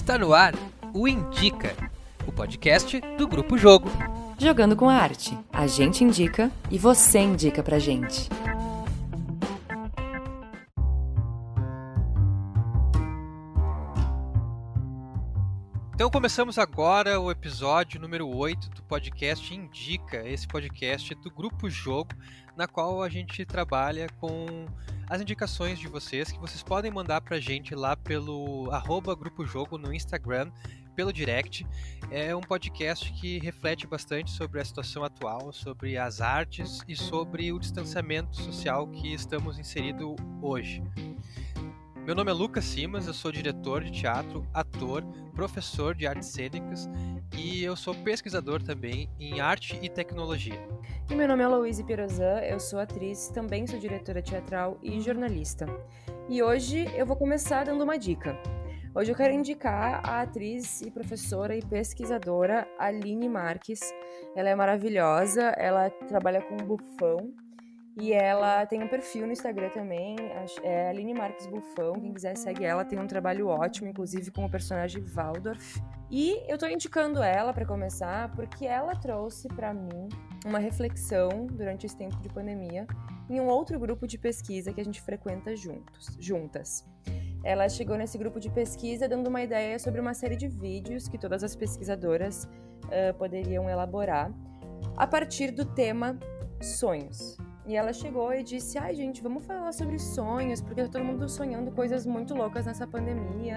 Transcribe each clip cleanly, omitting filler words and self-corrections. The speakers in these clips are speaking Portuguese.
Está no ar o Indica, o podcast do Grupo Jogo. Jogando com a arte. A gente indica e você indica pra gente. Então começamos agora o episódio número 8 do podcast Indica, esse podcast do Grupo Jogo, na qual a gente trabalha com as indicações de vocês, que vocês podem mandar pra gente lá pelo @Grupo Jogo no Instagram, pelo direct. É um podcast que reflete bastante sobre a situação atual, sobre as artes e sobre o distanciamento social que estamos inseridos hoje. Meu nome é Lucas Simas, eu sou diretor de teatro, ator, professor de artes cênicas e eu sou pesquisador também em arte e tecnologia. E meu nome é Louise Pirozan, eu sou atriz, também sou diretora teatral e jornalista. E hoje eu vou começar dando uma dica. Hoje eu quero indicar a atriz e professora e pesquisadora Aline Marques. Ela é maravilhosa, ela trabalha com bufão. E ela tem um perfil no Instagram também, é Aline Marques Bufão, quem quiser segue ela, tem um trabalho ótimo, inclusive com o personagem Waldorf. E eu tô indicando ela para começar porque ela trouxe para mim uma reflexão durante esse tempo de pandemia em um outro grupo de pesquisa que a gente frequenta juntas. Ela chegou nesse grupo de pesquisa dando uma ideia sobre uma série de vídeos que todas as pesquisadoras poderiam elaborar a partir do tema sonhos. E ela chegou e disse, gente, vamos falar sobre sonhos, porque tá todo mundo sonhando coisas muito loucas nessa pandemia.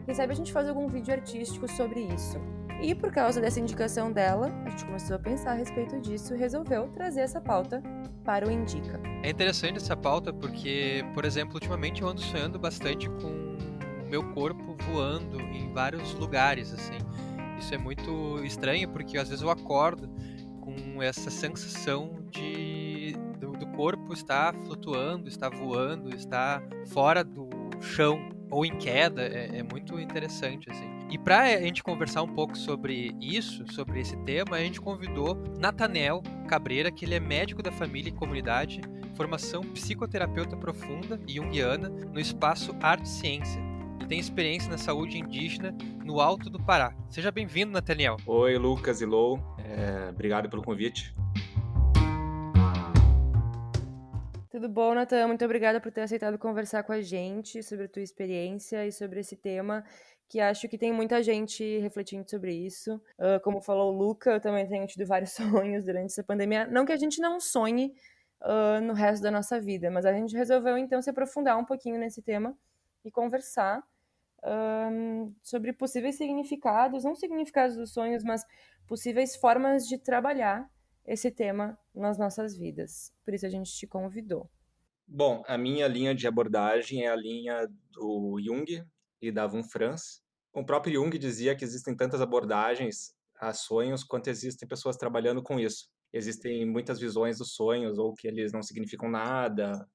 Quem sabe a gente faz algum vídeo artístico sobre isso. E por causa dessa indicação dela, a gente começou a pensar a respeito disso e resolveu trazer essa pauta para o Indica. É interessante essa pauta porque, por exemplo, ultimamente eu ando sonhando bastante com o meu corpo voando em vários lugares, assim. Isso é muito estranho porque às vezes eu acordo com essa sensação do corpo estar flutuando, estar voando, estar fora do chão ou em queda, é muito interessante, assim. E para a gente conversar um pouco sobre isso, sobre esse tema, a gente convidou Nathanael Cabreira, que ele é médico da família e comunidade, formação psicoterapeuta profunda e junguiana no espaço Arte e Ciência. Ele tem experiência na saúde indígena no Alto do Pará. Seja bem-vindo, Nathanael. Oi, Lucas e Lou. Obrigado pelo convite. Tudo bom, Natan? Muito obrigada por ter aceitado conversar com a gente sobre a tua experiência e sobre esse tema, que acho que tem muita gente refletindo sobre isso. Como falou o Luca, eu também tenho tido vários sonhos durante essa pandemia. Não que a gente não sonhe no resto da nossa vida, mas a gente resolveu, então, se aprofundar um pouquinho nesse tema e conversar sobre possíveis significados, não significados dos sonhos, mas possíveis formas de trabalhar esse tema nas nossas vidas. Por isso a gente te convidou. Bom, a minha linha de abordagem é a linha do Jung e da Von Franz. O próprio Jung dizia que existem tantas abordagens a sonhos quanto existem pessoas trabalhando com isso. Existem muitas visões dos sonhos, ou que eles não significam nada,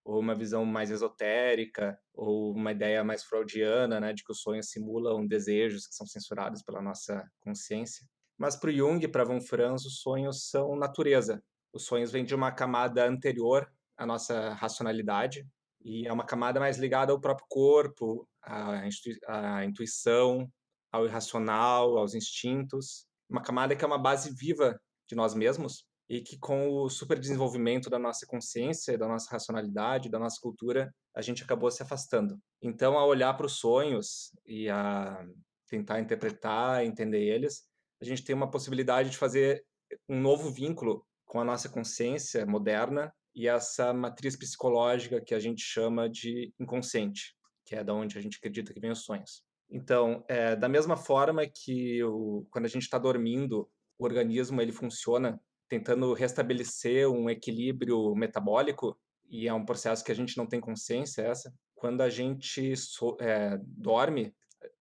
ou uma visão mais esotérica, ou uma ideia mais freudiana, né, de que os sonhos simulam desejos que são censurados pela nossa consciência. Mas para o Jung e para Von Franz, os sonhos são natureza. Os sonhos vêm de uma camada anterior à nossa racionalidade e é uma camada mais ligada ao próprio corpo, à intuição, ao irracional, aos instintos. Uma camada que é uma base viva de nós mesmos e que com o superdesenvolvimento da nossa consciência, da nossa racionalidade, da nossa cultura, a gente acabou se afastando. Então, ao olhar para os sonhos e a tentar interpretar, entender eles, a gente tem uma possibilidade de fazer um novo vínculo com a nossa consciência moderna e essa matriz psicológica que a gente chama de inconsciente, que é da onde a gente acredita que vem os sonhos. Então, da mesma forma que quando a gente está dormindo, o organismo ele funciona tentando restabelecer um equilíbrio metabólico, e é um processo que a gente não tem consciência essa. Quando a gente dorme,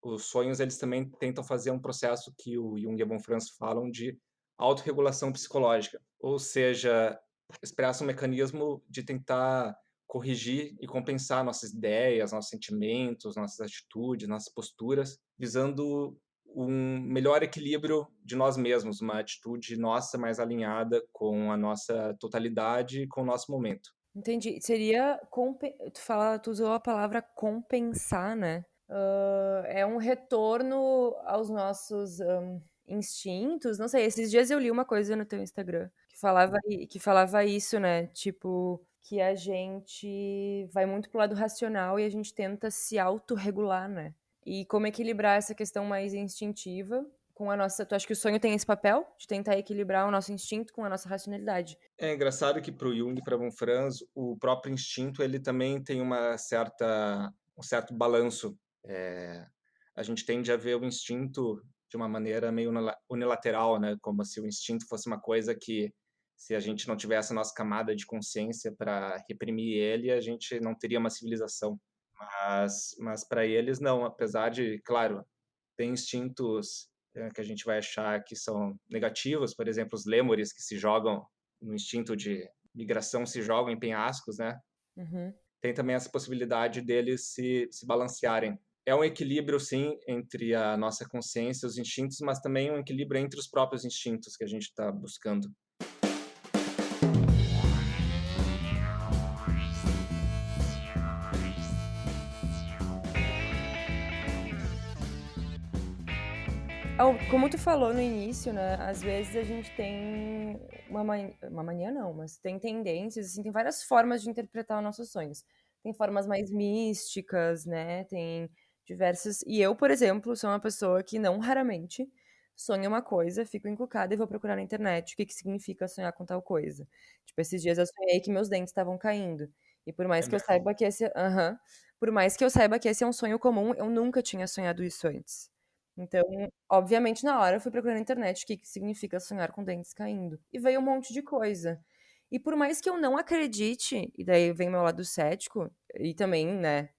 os sonhos eles também tentam fazer um processo que o Jung e a Von Franz falam de autorregulação psicológica, ou seja, expressa um mecanismo de tentar corrigir e compensar nossas ideias, nossos sentimentos, nossas atitudes, nossas posturas, visando um melhor equilíbrio de nós mesmos, uma atitude nossa mais alinhada com a nossa totalidade e com o nosso momento. Entendi. Seria tu usou a palavra compensar, né? É um retorno aos nossos instintos. Não sei, esses dias eu li uma coisa no teu Instagram que falava isso, né? Tipo, que a gente vai muito pro lado racional e a gente tenta se autorregular, né? E como equilibrar essa questão mais instintiva com a nossa. Tu acha que o sonho tem esse papel de tentar equilibrar o nosso instinto com a nossa racionalidade? É engraçado que para o Jung e para von Franz, o próprio instinto ele também tem um certo balanço. A gente tende a ver o instinto de uma maneira meio unilateral, né? Como se o instinto fosse uma coisa que, se a gente não tivesse a nossa camada de consciência para reprimir ele, a gente não teria uma civilização. Mas para eles, não. Apesar de, claro, tem instintos que a gente vai achar que são negativos, por exemplo, os lêmures que se jogam no instinto de migração, se jogam em penhascos, né? Uhum. Tem também essa possibilidade deles se balancearem. É um equilíbrio, sim, entre a nossa consciência e os instintos, mas também um equilíbrio entre os próprios instintos que a gente está buscando. Como tu falou no início, né? Às vezes a gente tem uma mania não, mas tem tendências, assim, tem várias formas de interpretar os nossos sonhos. Tem formas mais místicas, né? Tem diversas. E eu, por exemplo, sou uma pessoa que não raramente sonha uma coisa, fico encucada e vou procurar na internet o que que significa sonhar com tal coisa. Tipo, esses dias eu sonhei que meus dentes estavam caindo. E por mais É que eu mesmo. saiba que esse, aham, por mais que eu saiba que esse é um sonho comum, eu nunca tinha sonhado isso antes. Então, obviamente, na hora eu fui procurar na internet o que que significa sonhar com dentes caindo. E veio um monte de coisa. E por mais que eu não acredite, e daí vem meu lado cético, e também, né,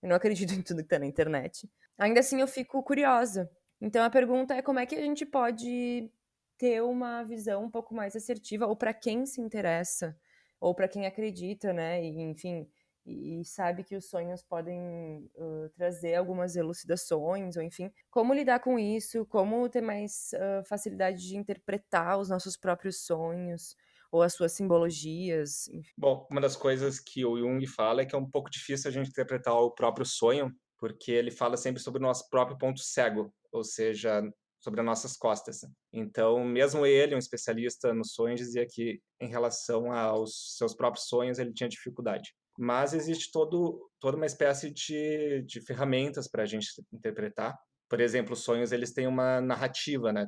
eu não acredito em tudo que tá na internet, ainda assim eu fico curiosa. Então a pergunta é como é que a gente pode ter uma visão um pouco mais assertiva, ou para quem se interessa, ou para quem acredita, né, e enfim, e sabe que os sonhos podem trazer algumas elucidações, ou enfim, como lidar com isso, como ter mais facilidade de interpretar os nossos próprios sonhos, ou as suas simbologias, enfim. Bom, uma das coisas que o Jung fala é que é um pouco difícil a gente interpretar o próprio sonho, porque ele fala sempre sobre o nosso próprio ponto cego, ou seja, sobre as nossas costas. Então, mesmo ele, um especialista nos sonhos, dizia que em relação aos seus próprios sonhos ele tinha dificuldade. Mas existe toda uma espécie de ferramentas para a gente interpretar. Por exemplo, os sonhos eles têm uma narrativa, né?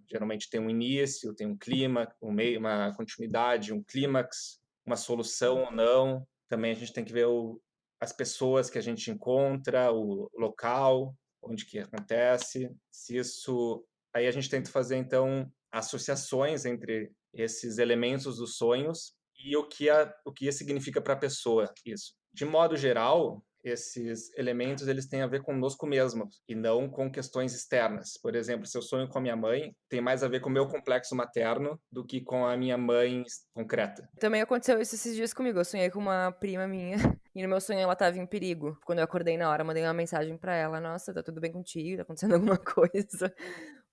Geralmente tem um início, tem um clima, um meio, uma continuidade, um clímax, uma solução ou não. Também a gente tem que ver as pessoas que a gente encontra, o local onde que acontece. Se isso, aí a gente tenta fazer então associações entre esses elementos dos sonhos e o que significa para a pessoa isso. De modo geral, esses elementos eles têm a ver conosco mesmos e não com questões externas. Por exemplo, se eu sonho com a minha mãe, tem mais a ver com o meu complexo materno do que com a minha mãe concreta. Também aconteceu isso esses dias comigo. Eu sonhei com uma prima minha e no meu sonho ela tava em perigo. Quando eu acordei na hora, mandei uma mensagem pra ela: Nossa, tá tudo bem contigo? Tá acontecendo alguma coisa?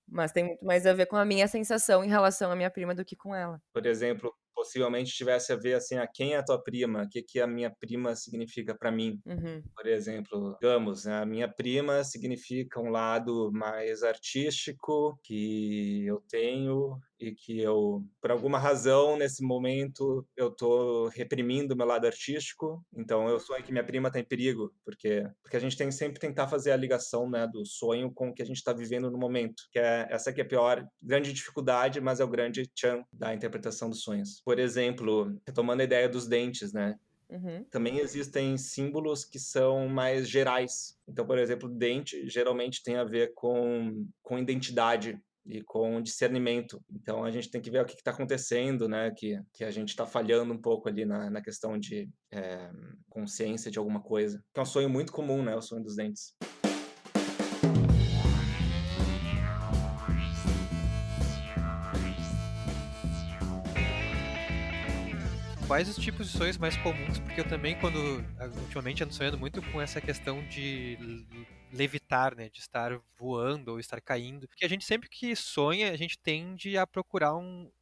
Mas tem muito mais a ver com a minha sensação em relação à minha prima do que com ela. Por exemplo, possivelmente tivesse a ver assim, quem é a tua prima? O que que a minha prima significa para mim? Uhum. Por exemplo, digamos, né, a minha prima significa um lado mais artístico que eu tenho e que eu, por alguma razão, nesse momento, eu tô reprimindo o meu lado artístico. Então, eu sonho que minha prima está em perigo, porque a gente tem que sempre tentar fazer a ligação, né, do sonho com o que a gente está vivendo no momento, que é essa que é a pior, grande dificuldade, mas é o grande tchan da interpretação dos sonhos. Por exemplo, retomando a ideia dos dentes, né? Uhum. Também existem símbolos que são mais gerais. Então, por exemplo, dente geralmente tem a ver com identidade e com discernimento. Então, a gente tem que ver o que está acontecendo, né? Que a gente está falhando um pouco ali na questão de consciência de alguma coisa. Que é um sonho muito comum, né? O sonho dos dentes. Quais os tipos de sonhos mais comuns? Porque eu também, ultimamente ando sonhando muito com essa questão de levitar, né? De estar voando ou estar caindo. Porque a gente sempre que sonha, a gente tende a procurar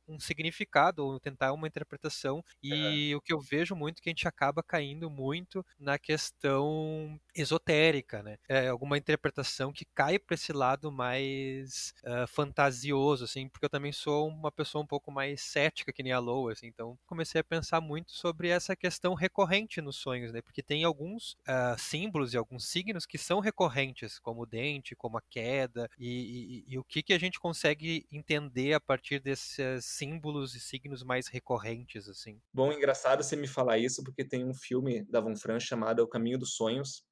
um significado ou tentar uma interpretação. E o que eu vejo muito é que a gente acaba caindo muito na questão esotérica, né? Alguma interpretação que cai para esse lado mais fantasioso, assim, porque eu também sou uma pessoa um pouco mais cética que nem a Lou, assim, então comecei a pensar muito sobre essa questão recorrente nos sonhos, né? Porque tem alguns símbolos e alguns signos que são recorrentes, como o dente, como a queda, e o que a gente consegue entender a partir desses símbolos e signos mais recorrentes, assim. Bom, engraçado você me falar isso, porque tem um filme da Von Franz chamado O Caminho dos Sonhos,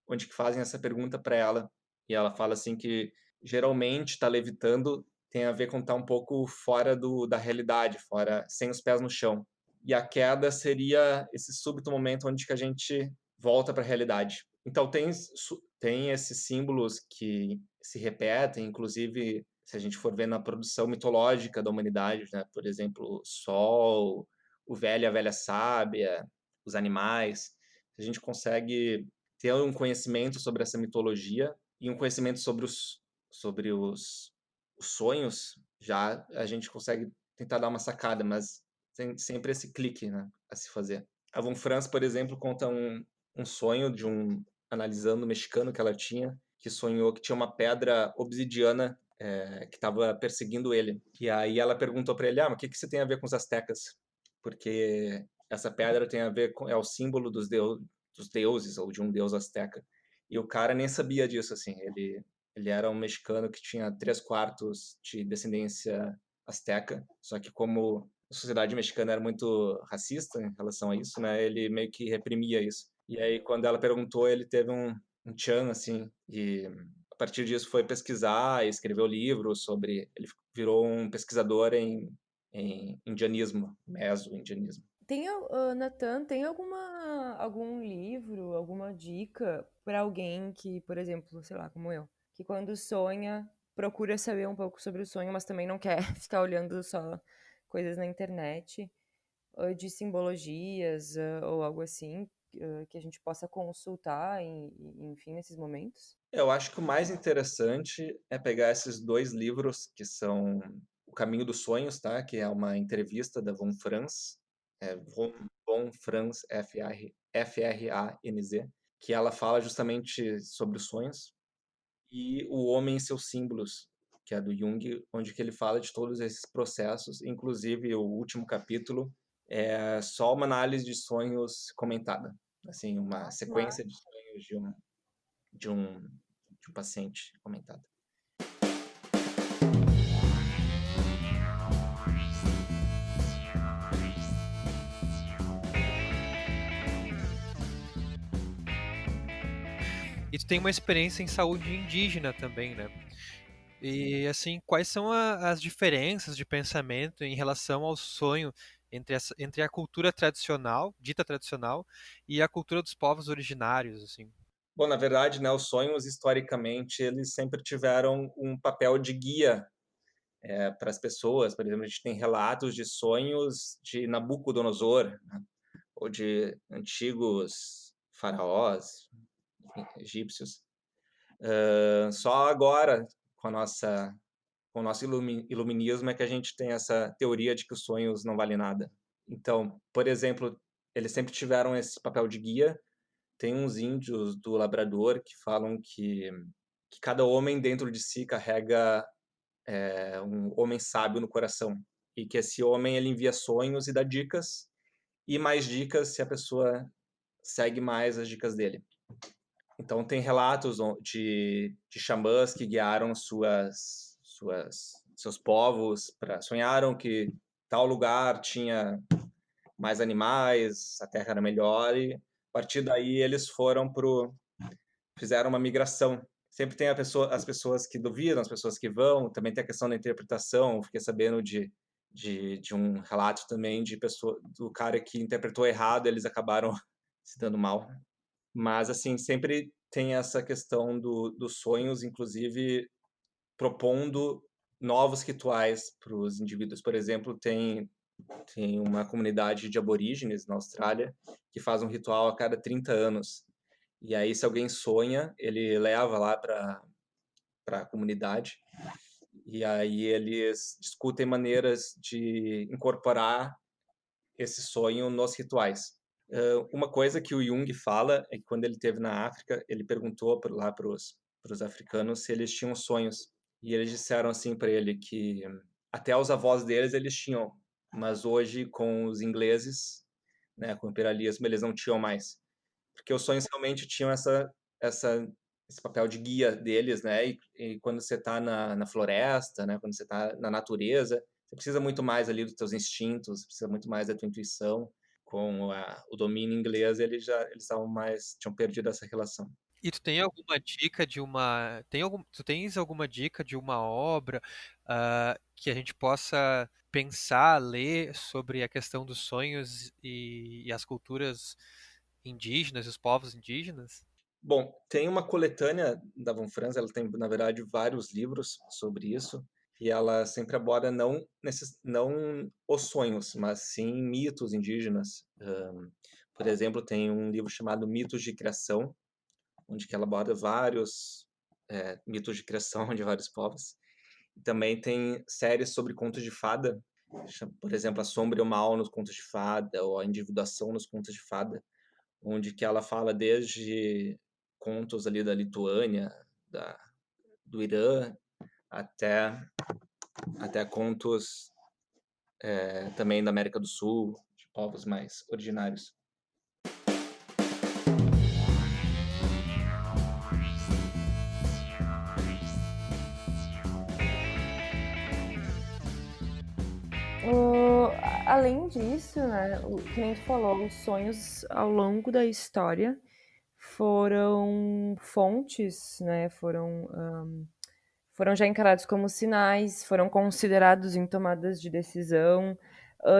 onde que fazem essa pergunta para ela, e ela fala assim que geralmente tá levitando tem a ver com estar um pouco fora da realidade, fora, sem os pés no chão. E a queda seria esse súbito momento onde que a gente volta para a realidade. Então tem esses símbolos que se repetem, inclusive se a gente for ver na produção mitológica da humanidade, né? Por exemplo, o sol, o velho e a velha sábia, os animais, a gente consegue ter um conhecimento sobre essa mitologia e um conhecimento sobre os sonhos, já a gente consegue tentar dar uma sacada, mas tem sempre esse clique, né, a se fazer. A Von Franz, por exemplo, conta um sonho de um analisando mexicano que ela tinha, que sonhou que tinha uma pedra obsidiana que estava perseguindo ele. E aí ela perguntou para ele, mas o que você tem a ver com os astecas? Porque essa pedra tem a ver com, é o símbolo dos deuses, ou de um deus asteca. E o cara nem sabia disso, assim, ele era um mexicano que tinha 3/4 de descendência asteca, só que como a sociedade mexicana era muito racista em relação a isso, né, ele meio que reprimia isso. E aí, quando ela perguntou, ele teve um tchan, assim, e a partir disso foi pesquisar e escreveu livros sobre... Ele virou um pesquisador em indianismo, meso-indianismo. Natan, tem algum livro, alguma dica para alguém que, por exemplo, sei lá, como eu, que quando sonha, procura saber um pouco sobre o sonho, mas também não quer ficar olhando só coisas na internet, de simbologias, ou algo assim, que a gente possa consultar, enfim, nesses momentos? Eu acho que o mais interessante é pegar esses 2 livros que são O Caminho dos Sonhos, tá? Que é uma entrevista da Von Franz, Von Franz, Franz, que ela fala justamente sobre os sonhos, e O Homem e Seus Símbolos, que é do Jung, onde que ele fala de todos esses processos, inclusive o último capítulo é só uma análise de sonhos comentada, assim, uma sequência de sonhos de um, de um paciente comentado. E tu tem uma experiência em saúde indígena também, né? E assim, quais são as diferenças de pensamento em relação ao sonho entre a cultura tradicional, dita tradicional, e a cultura dos povos originários, assim? Bom, na verdade, né, os sonhos, historicamente, eles sempre tiveram um papel de guia para as pessoas. Por exemplo, a gente tem relatos de sonhos de Nabucodonosor, né, ou de antigos faraós, enfim, egípcios. Só agora, com com o nosso iluminismo, é que a gente tem essa teoria de que os sonhos não valem nada. Então, por exemplo, eles sempre tiveram esse papel de guia. Tem uns índios do Labrador que falam que cada homem dentro de si carrega um homem sábio no coração, e que esse homem ele envia sonhos e dá dicas, e mais dicas se a pessoa segue mais as dicas dele. Então tem relatos de xamãs que guiaram seus povos, sonharam que tal lugar tinha mais animais, a terra era melhor, e a partir daí eles fizeram uma migração. Sempre tem as pessoas que duvidam, as pessoas que vão, também tem a questão da interpretação. Fiquei sabendo de um relato também do cara que interpretou errado, eles acabaram se dando mal. Mas, assim, sempre tem essa questão dos sonhos, inclusive propondo novos rituais para os indivíduos. Por exemplo, tem uma comunidade de aborígenes na Austrália que faz um ritual a cada 30 anos. E aí, se alguém sonha, ele leva lá para a comunidade E aí eles discutem maneiras de incorporar esse sonho nos rituais. Uma coisa que o Jung fala é que quando ele esteve na África, ele perguntou lá para os africanos se eles tinham sonhos. E eles disseram assim para ele que até os avós deles eles tinham, mas hoje com os ingleses, né, com o imperialismo, eles não tinham mais. Porque os sonhos realmente tinham essa, esse papel de guia deles, né? E quando você está na floresta, né? Quando você está na natureza, você precisa muito mais ali dos teus instintos, você precisa muito mais da tua intuição. Com o domínio inglês, eles estavam mais, tinham perdido essa relação. E tu tem alguma dica de uma. Tu tens alguma dica de uma obra que a gente possa pensar, ler sobre a questão dos sonhos e as culturas indígenas, os povos indígenas? Bom, tem uma coletânea da Von Franz, ela tem, na verdade, vários livros sobre isso, e ela sempre aborda não os sonhos, mas sim mitos indígenas. Por exemplo, tem um livro chamado Mitos de Criação, onde que ela aborda vários mitos de criação de vários povos. E também tem séries sobre contos de fada, por exemplo, A Sombra e o Mal nos contos de fada, ou A Individuação nos contos de fada, onde que ela fala desde contos ali da Lituânia, do Irã, até, até contos também da América do Sul, de povos mais originários. Além disso, né, que nem tu falou, os sonhos ao longo da história foram fontes, né, foram já encarados como sinais, foram considerados em tomadas de decisão,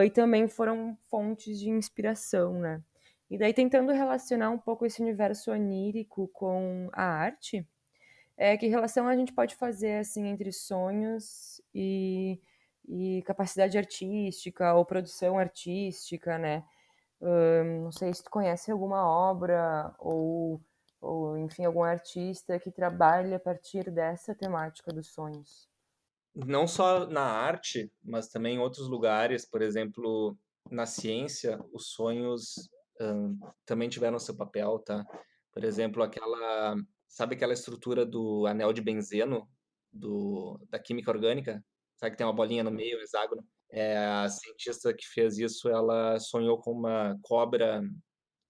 e também foram fontes de inspiração, né. E daí tentando relacionar um pouco esse universo onírico com a arte, que relação a gente pode fazer, assim, entre sonhos e capacidade artística ou produção artística, né? Não sei se tu conhece alguma obra ou, enfim, algum artista que trabalhe a partir dessa temática dos sonhos. Não só na arte, mas também em outros lugares, por exemplo, na ciência, os sonhos também tiveram seu papel, tá? Por exemplo, sabe aquela estrutura do anel de benzeno da química orgânica? Sabe que tem uma bolinha no meio, um hexágono? A cientista que fez isso, ela sonhou com uma cobra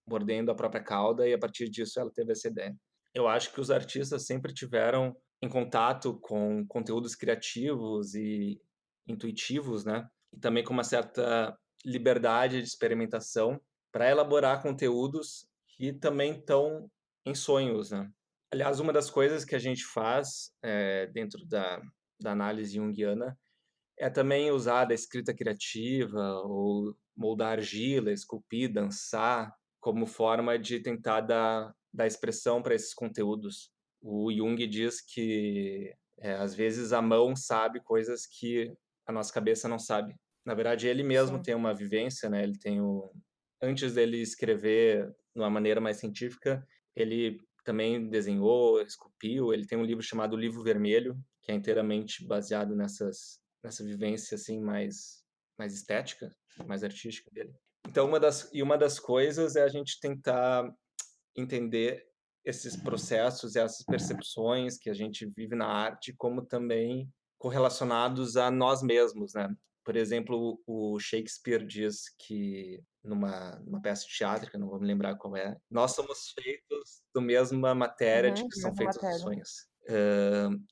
mordendo a própria cauda e a partir disso ela teve essa ideia. Eu acho que os artistas sempre tiveram em contato com conteúdos criativos e intuitivos, né? E também com uma certa liberdade de experimentação para elaborar conteúdos que também estão em sonhos, né? Aliás, uma das coisas que a gente faz dentro da análise junguiana é também usar da escrita criativa ou moldar argila, esculpir, dançar, como forma de tentar dar expressão para esses conteúdos. O Jung diz que às vezes a mão sabe coisas que a nossa cabeça não sabe. Na verdade, ele mesmo Sim. tem uma vivência, né? Antes dele escrever de uma maneira mais científica, ele também desenhou, esculpiu. Ele tem um livro chamado Livro Vermelho, que é inteiramente baseado nessa vivência assim mais estética, mais artística dele. Então, uma das coisas é a gente tentar entender esses processos e essas percepções que a gente vive na arte como também correlacionados a nós mesmos, né? Por exemplo, o Shakespeare diz que numa peça de teatro, que eu não vou me lembrar qual é, nós somos feitos da mesma matéria de Uhum, que são mesma feitos os matéria. sonhos.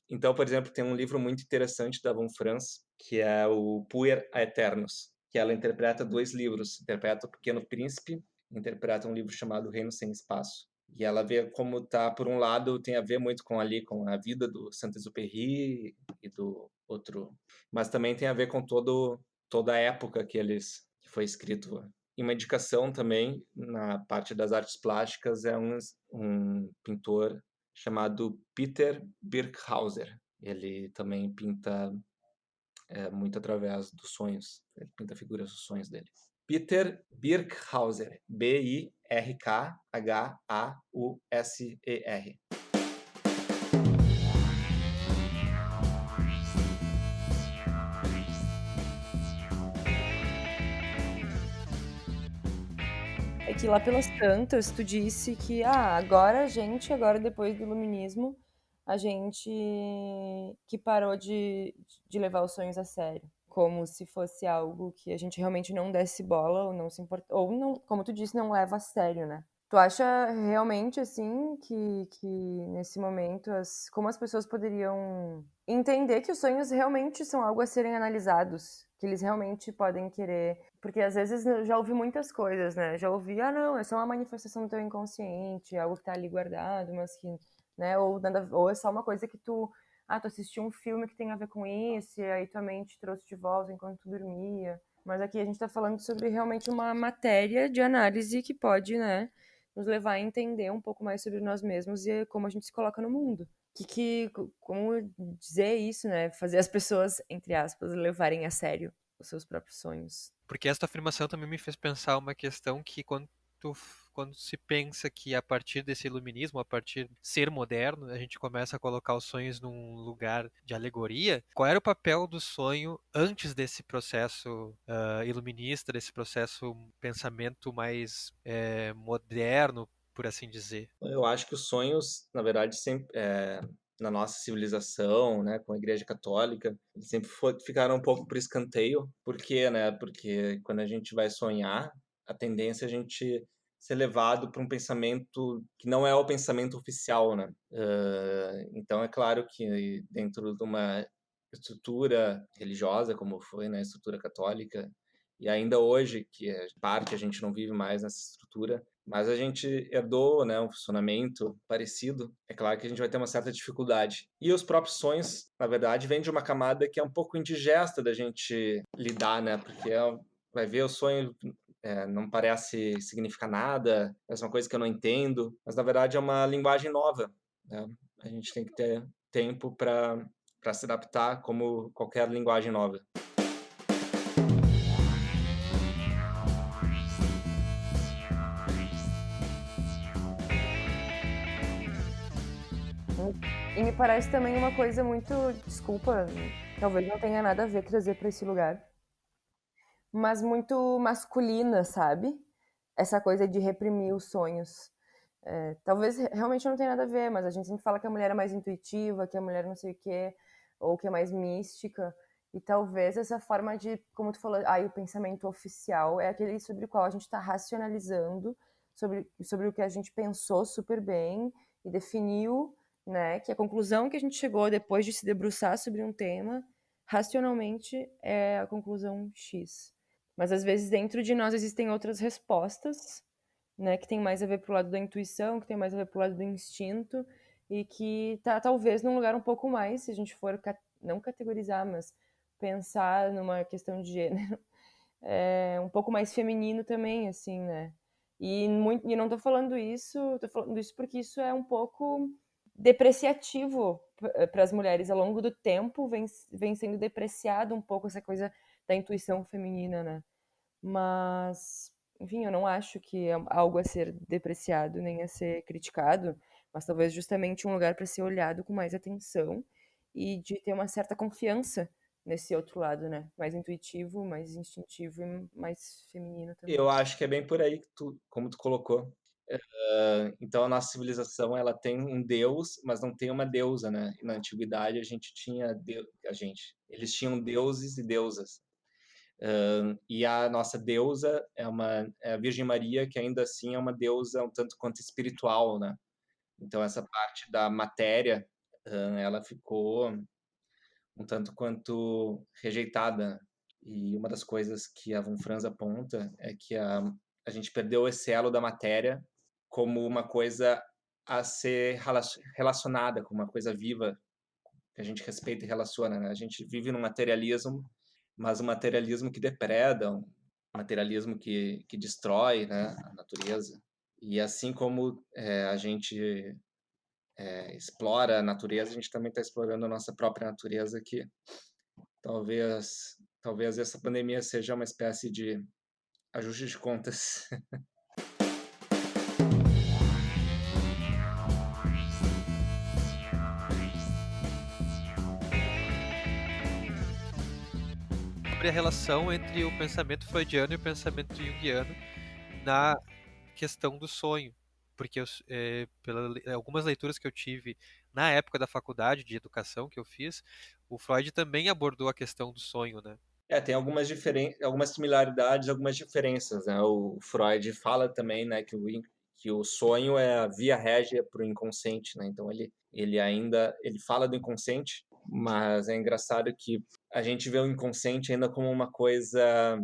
Então, por exemplo, tem um livro muito interessante da Von Franz, que é o Puer Aeternus, que ela interpreta dois livros. Interpreta O Pequeno Príncipe, interpreta um livro chamado Reino Sem Espaço. E ela vê como tá, por um lado, tem a ver muito com a vida do Saint-Exupéry e do outro, mas também tem a ver com toda a época que foi escrito. E uma indicação também na parte das artes plásticas é um pintor chamado Peter Birkhauser. Ele também pinta muito através dos sonhos. Ele pinta figuras dos sonhos dele. Peter Birkhauser. B-I-R-K-H-A-U-S-E-R. que lá pelas tantas tu disse que agora depois do iluminismo, a gente que parou de levar os sonhos a sério, como se fosse algo que a gente realmente não desse bola ou não se importa, ou não, como tu disse, não leva a sério, né? Tu acha realmente, assim, que nesse momento, como as pessoas poderiam entender que os sonhos realmente são algo a serem analisados, que eles realmente podem querer... Porque às vezes eu já ouvi muitas coisas, né? Já ouvi, não, é só uma manifestação do teu inconsciente, algo que tá ali guardado, mas que, né? Ou é só uma coisa que tu assistiu um filme que tem a ver com isso, e aí tua mente trouxe de volta enquanto tu dormia. Mas aqui a gente tá falando sobre realmente uma matéria de análise que pode, né, nos levar a entender um pouco mais sobre nós mesmos e como a gente se coloca no mundo. Como dizer isso, né? Fazer as pessoas, entre aspas, levarem a sério os seus próprios sonhos. Porque esta afirmação também me fez pensar uma questão que quando se pensa que a partir desse iluminismo, a partir de ser moderno, a gente começa a colocar os sonhos num lugar de alegoria, qual era o papel do sonho antes desse processo iluminista, desse processo pensamento mais moderno, por assim dizer? Eu acho que os sonhos, na verdade, sempre na nossa civilização, né, com a Igreja Católica, eles sempre ficaram um pouco por escanteio. Por quê, né? Porque quando a gente vai sonhar, a tendência é a gente ser levado para um pensamento que não é o pensamento oficial, né? Então é claro que dentro de uma estrutura religiosa, como foi, né, a estrutura católica, e ainda hoje, que é parte a gente não vive mais nessa estrutura, mas a gente herdou, né, um funcionamento parecido. É claro que a gente vai ter uma certa dificuldade. E os próprios sonhos, na verdade, vêm de uma camada que é um pouco indigesta da gente lidar, né? Porque vai ver o sonho, não parece significar nada, é uma coisa que eu não entendo, mas na verdade é uma linguagem nova, né? A gente tem que ter tempo para se adaptar como qualquer linguagem nova. E me parece também uma coisa muito, desculpa, talvez não tenha nada a ver trazer para esse lugar, mas muito masculina, sabe? Essa coisa de reprimir os sonhos. Talvez realmente não tenha nada a ver, mas a gente sempre fala que a mulher é mais intuitiva, que a mulher não sei o quê, ou que é mais mística. E talvez essa forma de, como tu falou, o pensamento oficial é aquele sobre o qual a gente está racionalizando, sobre o que a gente pensou super bem e definiu, né? Que a conclusão que a gente chegou depois de se debruçar sobre um tema, racionalmente, é a conclusão X. Mas às vezes dentro de nós existem outras respostas, né, que tem mais a ver pro lado da intuição, que tem mais a ver pro lado do instinto, e que tá talvez num lugar um pouco mais, se a gente for não categorizar, mas pensar numa questão de gênero, um pouco mais feminino também, assim, né? E não tô falando isso porque isso é um pouco depreciativo para as mulheres. Ao longo do tempo vem sendo depreciado um pouco essa coisa da intuição feminina, né? Mas, enfim, eu não acho que é algo a ser depreciado nem a ser criticado, mas talvez justamente um lugar para ser olhado com mais atenção e de ter uma certa confiança nesse outro lado, né? Mais intuitivo, mais instintivo e mais feminino também. Eu acho que é bem por aí que como tu colocou. Então a nossa civilização ela tem um deus, mas não tem uma deusa, né? E na antiguidade a gente tinha eles tinham deuses e deusas. E a nossa deusa é a Virgem Maria, que ainda assim é uma deusa um tanto quanto espiritual, né? Então essa parte da matéria, ela ficou um tanto quanto rejeitada. E uma das coisas que a Von Franz aponta é que a gente perdeu esse elo da matéria como uma coisa a ser relacionada, como uma coisa viva, que a gente respeita e relaciona, né? A gente vive num materialismo, mas um materialismo que depreda, um materialismo que destrói, né, a natureza. E assim como a gente explora a natureza, a gente também está explorando a nossa própria natureza, que talvez essa pandemia seja uma espécie de ajuste de contas. Sobre a relação entre o pensamento freudiano e o pensamento junguiano na questão do sonho, porque algumas leituras que eu tive na época da faculdade de educação que eu fiz, o Freud também abordou a questão do sonho, né? Tem algumas similaridades, algumas diferenças, né? O Freud fala também, né, que o sonho é a via régia para o inconsciente, né? Então ele fala do inconsciente, mas é engraçado que a gente vê o inconsciente ainda como uma coisa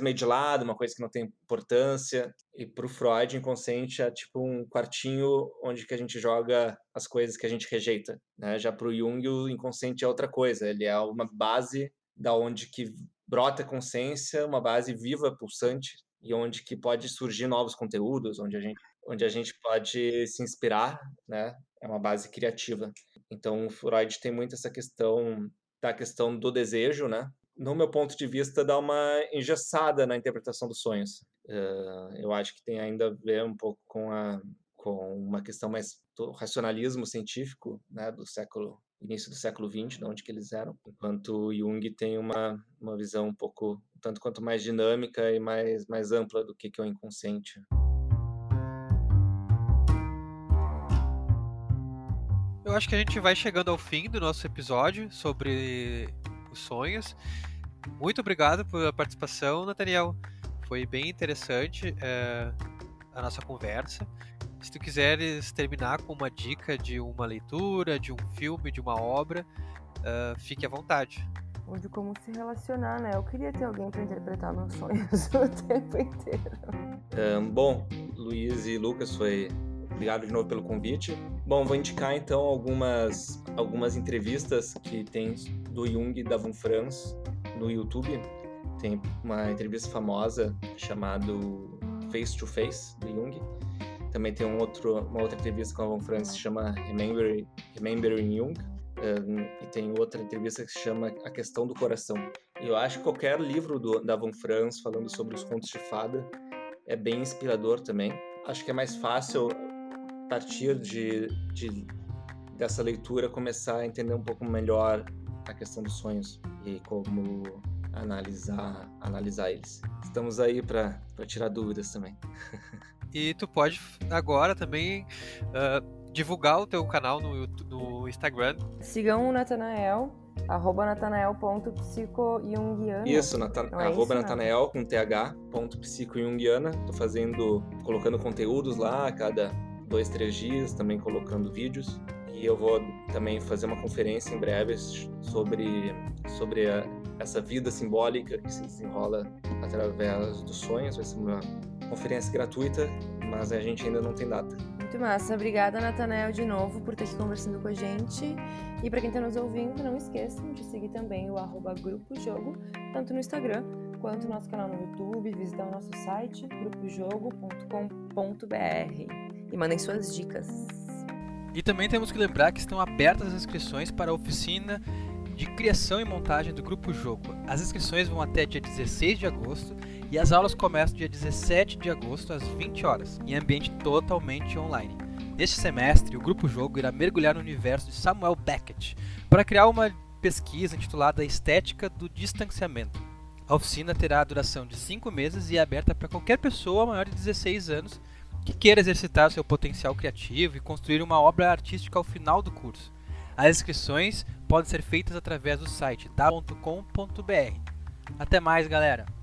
meio de lado, uma coisa que não tem importância. E para o Freud, o inconsciente é tipo um quartinho onde que a gente joga as coisas que a gente rejeita, né? Já para o Jung, o inconsciente é outra coisa. Ele é uma base da onde que brota a consciência, uma base viva, pulsante, e onde que pode surgir novos conteúdos, onde a gente pode se inspirar, né? É uma base criativa. Então, o Freud tem muito essa questão do desejo, né? No meu ponto de vista, dá uma engessada na interpretação dos sonhos. Eu acho que tem ainda a ver um pouco com uma questão mais do racionalismo científico, né, início do século XX, de onde que eles eram, enquanto Jung tem uma visão um pouco, tanto quanto mais dinâmica e mais ampla do que é o inconsciente. Eu acho que a gente vai chegando ao fim do nosso episódio sobre os sonhos. Muito obrigado pela participação, Nathaniel. Foi bem interessante a nossa conversa. Se tu quiseres terminar com uma dica de uma leitura, de um filme, de uma obra, fique à vontade. Ou de como se relacionar, né? Eu queria ter alguém para interpretar meus sonhos o tempo inteiro. Bom, Luiz e Lucas, obrigado de novo pelo convite. Bom, vou indicar então algumas entrevistas que tem do Jung e da Von Franz no YouTube. Tem uma entrevista famosa chamada Face to Face, do Jung. Também tem uma outra entrevista com a Von Franz que se chama Remembering Jung. E tem outra entrevista que se chama A Questão do Coração. E eu acho que qualquer livro da Von Franz falando sobre os contos de fada é bem inspirador também. Acho que é mais fácil, a partir dessa leitura, começar a entender um pouco melhor a questão dos sonhos e como analisar eles. Estamos aí para tirar dúvidas também. E tu pode agora também divulgar o teu canal no Instagram. Sigam o Nathanael, @nathanael.psicojungiana. Isso, @nathanael com th.psicojungiana. Tô colocando conteúdos lá a cada 2-3 dias, também colocando vídeos. E eu vou também fazer uma conferência em breve sobre essa vida simbólica que se desenrola através dos sonhos. Vai ser uma conferência gratuita, mas a gente ainda não tem data. Muito massa. Obrigada, Nathanael, de novo, por estar aqui conversando com a gente. E para quem está nos ouvindo, não esqueçam de seguir também o @Grupo Jogo, tanto no Instagram quanto no nosso canal no YouTube, visitar o nosso site, grupojogo.com.br, e mandem suas dicas. E também temos que lembrar que estão abertas as inscrições para a oficina de criação e montagem do Grupo Jogo. As inscrições vão até dia 16 de agosto e as aulas começam dia 17 de agosto às 20 horas, em ambiente totalmente online. Neste semestre, o Grupo Jogo irá mergulhar no universo de Samuel Beckett para criar uma pesquisa intitulada Estética do Distanciamento. A oficina terá a duração de 5 meses e é aberta para qualquer pessoa maior de 16 anos que queira exercitar seu potencial criativo e construir uma obra artística ao final do curso. As inscrições podem ser feitas através do site da.com.br. Até mais, galera!